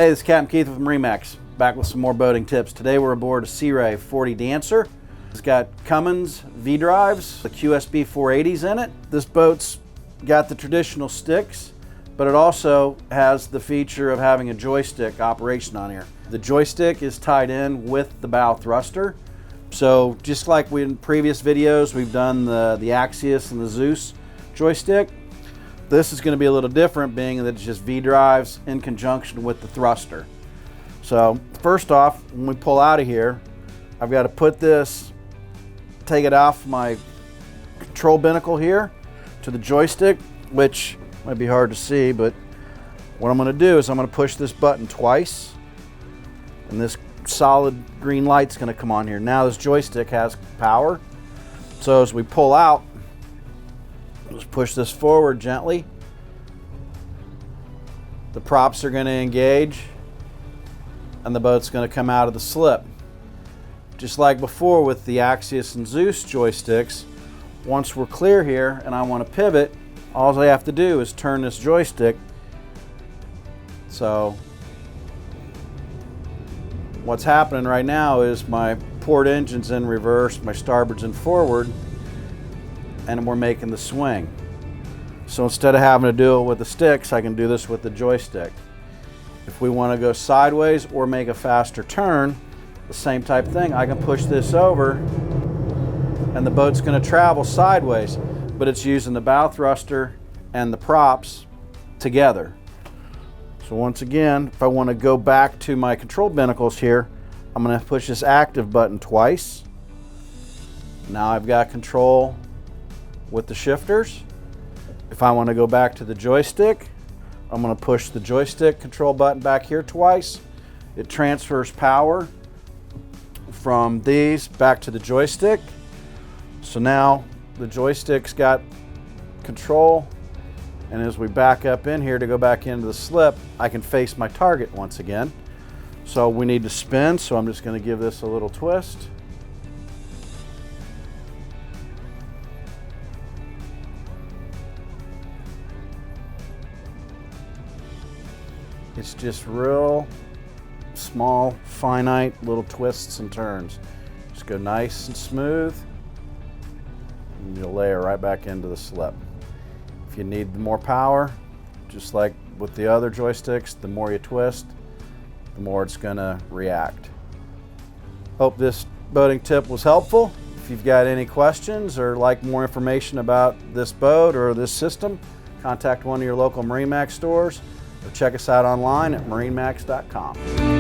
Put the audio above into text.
Hey, this is Captain Keith with MarineMax, back with some more boating tips. Today we're aboard a Sea Ray 40 Dancer. It's got Cummins V-drives, the QSB 480s in it. This boat's got the traditional sticks, but it also has the feature of having a joystick operation on here. The joystick is tied in with the bow thruster. So just like in previous videos, we've done the Axios and the Zeus joystick. This is going to be a little different, being that it's just V-drives in conjunction with the thruster. So first off, when we pull out of here, I've got to put this, take it off my control binnacle here to the joystick, which might be hard to see, but what I'm going to do is I'm going to push this button twice, and this solid green light's going to come on here. Now this joystick has power, so as we pull out, just push this forward gently. The props are going to engage and the boat's going to come out of the slip. Just like before with the Axios and Zeus joysticks, once we're clear here and I want to pivot, all I have to do is turn this joystick. So what's happening right now is my port engine's in reverse, my starboard's in forward, and we're making the swing. So instead of having to do it with the sticks, I can do this with the joystick. If we want to go sideways or make a faster turn, the same type thing, I can push this over and the boat's going to travel sideways, but it's using the bow thruster and the props together. So once again, if I want to go back to my control binnacles here, I'm going to push this active button twice. Now I've got control with the shifters. If I want to go back to the joystick, I'm going to push the joystick control button back here twice. It transfers power from these back to the joystick. So now the joystick's got control, and as we back up in here to go back into the slip, I can face my target once again. So we need to spin, so I'm just going to give this a little twist. It's just real small, finite little twists and turns. Just go nice and smooth, and you'll layer right back into the slip. If you need more power, just like with the other joysticks, the more you twist, the more it's going to react. Hope this boating tip was helpful. If you've got any questions or like more information about this boat or this system, contact one of your local MarineMax stores, or check us out online at MarineMax.com.